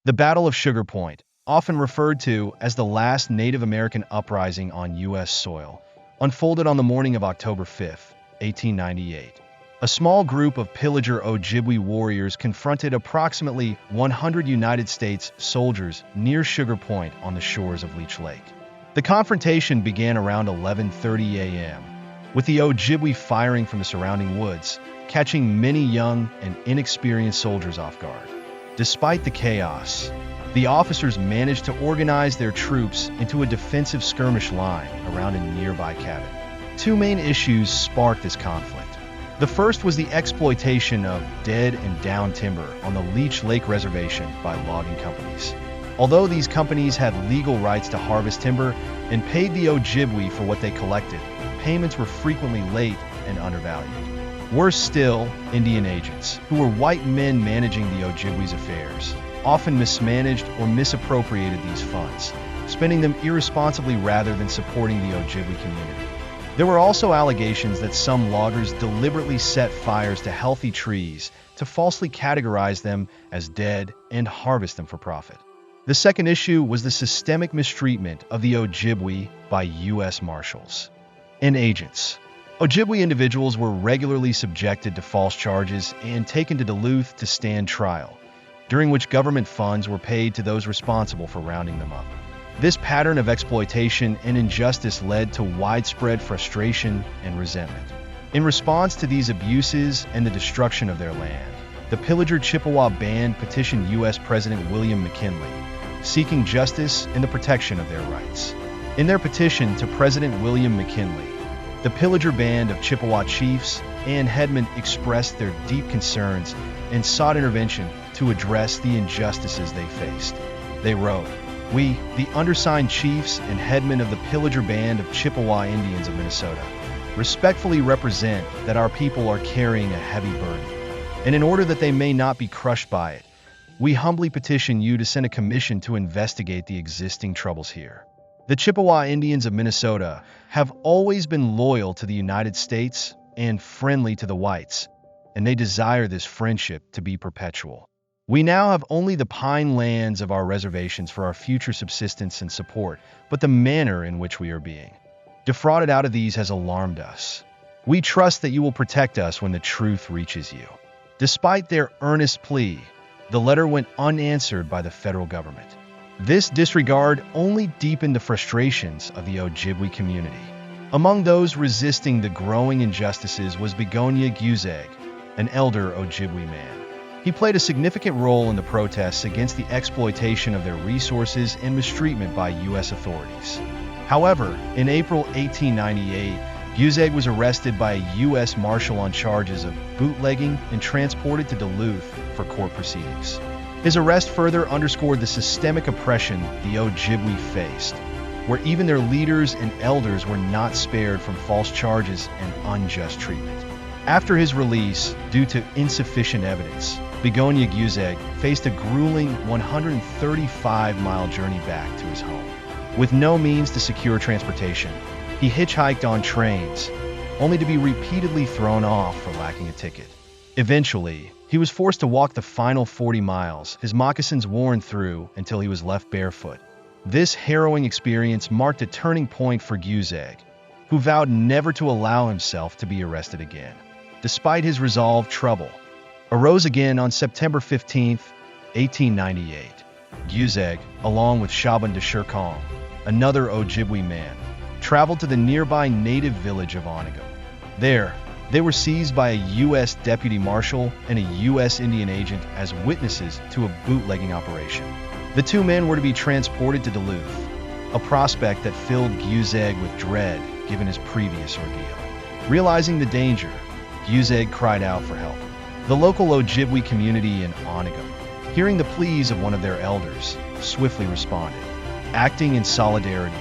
The Battle of Sugar Point, often referred to as the last Native American uprising on U.S. soil, unfolded on the morning of October 5, 1898. A small group of pillager Ojibwe warriors confronted approximately 100 United States soldiers near Sugar Point on the shores of Leech Lake. The confrontation began around 11:30 a.m., with the Ojibwe firing from the surrounding woods, catching many young and inexperienced soldiers off guard. Despite the chaos, the officers managed to organize their troops into a defensive skirmish line around a nearby cabin. Two main issues sparked this conflict. The first was the exploitation of dead and down timber on the Leech Lake Reservation by logging companies. Although these companies had legal rights to harvest timber and paid the Ojibwe for what they collected, payments were frequently late and undervalued. Worse still, Indian agents, who were white men managing the Ojibwe's affairs, often mismanaged or misappropriated these funds, spending them irresponsibly rather than supporting the Ojibwe community. There were also allegations that some loggers deliberately set fires to healthy trees to falsely categorize them as dead and harvest them for profit. The second issue was the systemic mistreatment of the Ojibwe by U.S. Marshals and agents. Ojibwe individuals were regularly subjected to false charges and taken to Duluth to stand trial, during which government funds were paid to those responsible for rounding them up. This pattern of exploitation and injustice led to widespread frustration and resentment. In response to these abuses and the destruction of their land, the pillager Chippewa band petitioned U.S. President William McKinley, seeking justice and the protection of their rights. In their petition to President William McKinley, the pillager band of Chippewa chiefs and headmen expressed their deep concerns and sought intervention to address the injustices they faced. They wrote, "We, the undersigned chiefs and headmen of the pillager band of Chippewa Indians of Minnesota, respectfully represent that our people are carrying a heavy burden, and in order that they may not be crushed by it, we humbly petition you to send a commission to investigate the existing troubles here. The Chippewa Indians of Minnesota have always been loyal to the United States and friendly to the whites, and they desire this friendship to be perpetual. We now have only the pine lands of our reservations for our future subsistence and support, but the manner in which we are being defrauded out of these has alarmed us. We trust that you will protect us when the truth reaches you." Despite their earnest plea, the letter went unanswered by the federal government. This disregard only deepened the frustrations of the Ojibwe community. Among those resisting the growing injustices was Begonia Guzeg, an elder Ojibwe man. He played a significant role in the protests against the exploitation of their resources and mistreatment by U.S. authorities. However, in April 1898, Guzeg was arrested by a U.S. Marshal on charges of bootlegging and transported to Duluth for court proceedings. His arrest further underscored the systemic oppression the Ojibwe faced, where even their leaders and elders were not spared from false charges and unjust treatment. After his release, due to insufficient evidence, Begonia Guzeg faced a grueling 135-mile journey back to his home. With no means to secure transportation, he hitchhiked on trains, only to be repeatedly thrown off for lacking a ticket. Eventually, he was forced to walk the final 40 miles, his moccasins worn through until he was left barefoot. This harrowing experience marked a turning point for Guzeg, who vowed never to allow himself to be arrested again. Despite his resolve, trouble arose again on September 15, 1898. Guzeg, along with Shaban de Shirkong, another Ojibwe man, traveled to the nearby native village of Onegum. There, they were seized by a U.S. deputy marshal and a U.S. Indian agent as witnesses to a bootlegging operation. The two men were to be transported to Duluth, a prospect that filled Guzeg with dread given his previous ordeal. Realizing the danger, Guzeg cried out for help. The local Ojibwe community in Onegum, hearing the pleas of one of their elders, swiftly responded. Acting in solidarity,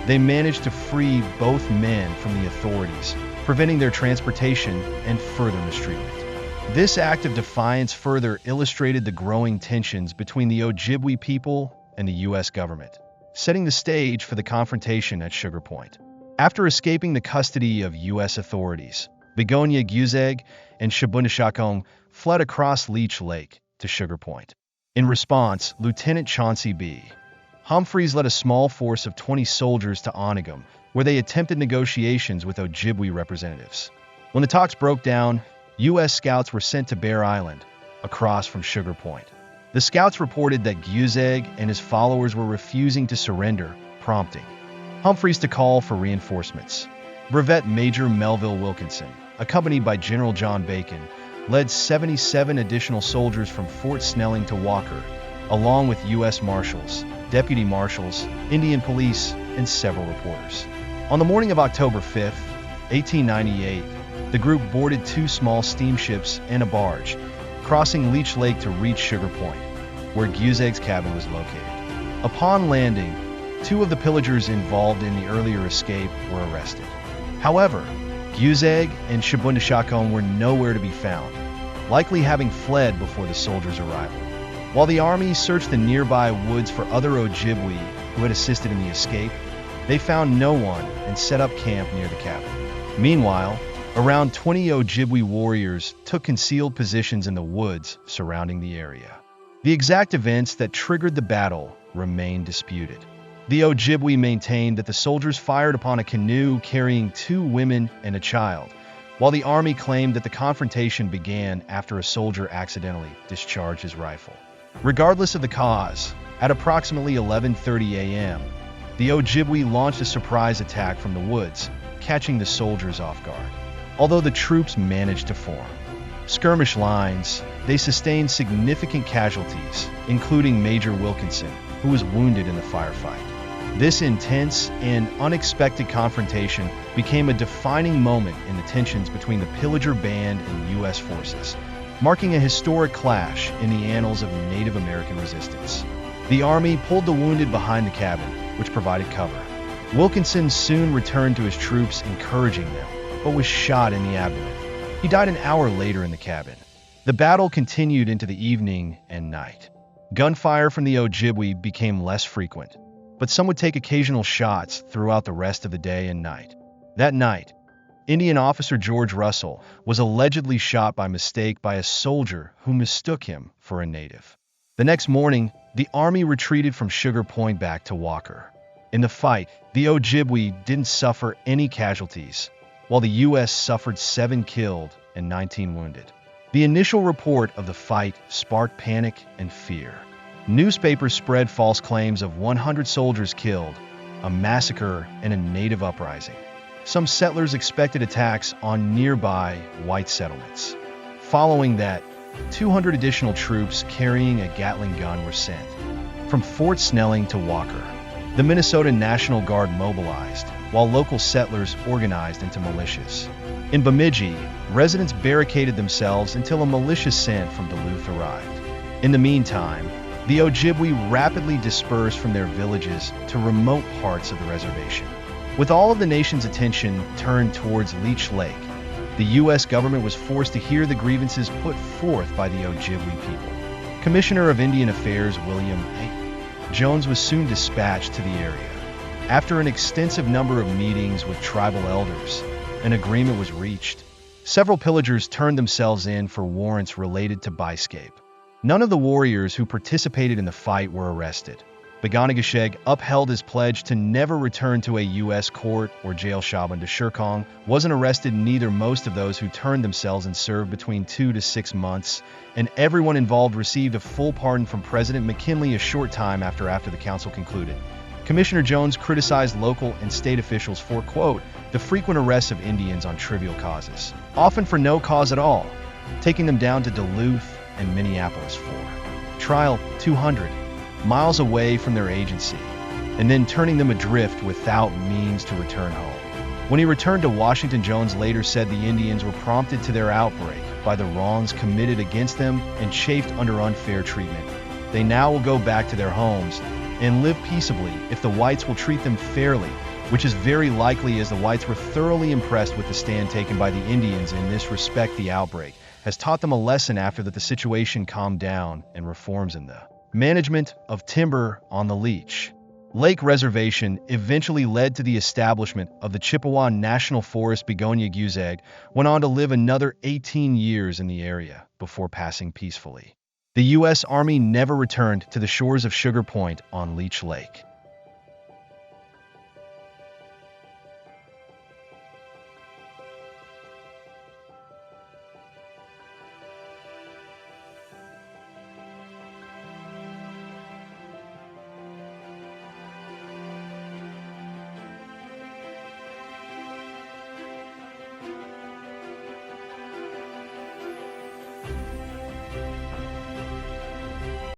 they managed to free both men from the authorities, preventing their transportation and further mistreatment. This act of defiance further illustrated the growing tensions between the Ojibwe people and the U.S. government, setting the stage for the confrontation at Sugar Point. After escaping the custody of U.S. authorities, Begonia Guzeg and Shabunishakong fled across Leech Lake to Sugar Point. In response, Lieutenant Chauncey B. Humphreys led a small force of 20 soldiers to Onegum, where they attempted negotiations with Ojibwe representatives. When the talks broke down, U.S. scouts were sent to Bear Island, across from Sugar Point. The scouts reported that Guzeg and his followers were refusing to surrender, prompting Humphreys to call for reinforcements. Brevet Major Melville Wilkinson, accompanied by General John Bacon, led 77 additional soldiers from Fort Snelling to Walker, along with U.S. Marshals, Deputy Marshals, Indian Police, and several reporters. On the morning of October 5, 1898, the group boarded 2 small steamships and a barge, crossing Leech Lake to reach Sugar Point, where Guzeg's cabin was located. Upon landing, 2 of the pillagers involved in the earlier escape were arrested. However, Guzeg and Shabundashakon were nowhere to be found, likely having fled before the soldiers' arrival. While the army searched the nearby woods for other Ojibwe who had assisted in the escape, they found no one and set up camp near the cabin. Meanwhile, around 20 Ojibwe warriors took concealed positions in the woods surrounding the area. The exact events that triggered the battle remain disputed. The Ojibwe maintained that the soldiers fired upon a canoe carrying 2 women and a child, while the army claimed that the confrontation began after a soldier accidentally discharged his rifle. Regardless of the cause, at approximately 11:30 a.m., the Ojibwe launched a surprise attack from the woods, catching the soldiers off guard. Although the troops managed to form skirmish lines, they sustained significant casualties, including Major Wilkinson, who was wounded in the firefight. This intense and unexpected confrontation became a defining moment in the tensions between the Pillager Band and U.S. forces, marking a historic clash in the annals of Native American resistance. The army pulled the wounded behind the cabin, which provided cover. Wilkinson soon returned to his troops, encouraging them, but was shot in the abdomen. He died an hour later in the cabin. The battle continued into the evening and night. Gunfire from the Ojibwe became less frequent, but some would take occasional shots throughout the rest of the day and night. That night, Indian officer George Russell was allegedly shot by mistake by a soldier who mistook him for a native. The next morning, the army retreated from Sugar Point back to Walker. In the fight, the Ojibwe didn't suffer any casualties, while the U.S. suffered 7 killed and 19 wounded. The initial report of the fight sparked panic and fear. Newspapers spread false claims of 100 soldiers killed, a massacre, and a native uprising. Some settlers expected attacks on nearby white settlements. Following that, 200 additional troops carrying a Gatling gun were sent from Fort Snelling to Walker. The Minnesota National Guard mobilized, while local settlers organized into militias. In Bemidji, residents barricaded themselves until a militia sent from Duluth arrived. In the meantime, the Ojibwe rapidly dispersed from their villages to remote parts of the reservation. With all of the nation's attention turned towards Leech Lake, the U.S. government was forced to hear the grievances put forth by the Ojibwe people. Commissioner of Indian Affairs William A. Jones was soon dispatched to the area. After an extensive number of meetings with tribal elders, an agreement was reached. Several pillagers turned themselves in for warrants related to Biscape. None of the warriors who participated in the fight were arrested. Begonagasheg upheld his pledge to never return to a U.S. court or jail. Shabundashakon wasn't arrested, neither most of those who turned themselves and served between 2 to 6 months, and everyone involved received a full pardon from President McKinley a short time after the council concluded. Commissioner Jones criticized local and state officials for, quote, the frequent arrests of Indians on trivial causes, often for no cause at all, taking them down to Duluth and Minneapolis for trial 200 miles away from their agency, and then turning them adrift without means to return home. When he returned to Washington, Jones later said the Indians were prompted to their outbreak by the wrongs committed against them and chafed under unfair treatment. They now will go back to their homes and live peaceably if the whites will treat them fairly, which is very likely, as the whites were thoroughly impressed with the stand taken by the Indians in this respect. The outbreak has taught them a lesson after that the situation calmed down, and reforms in the management of timber on the Leech Lake Reservation eventually led to the establishment of the Chippewa National Forest. Begonia Guzeg went on to live another 18 years in the area before passing peacefully. The U.S. Army never returned to the shores of Sugar Point on Leech Lake.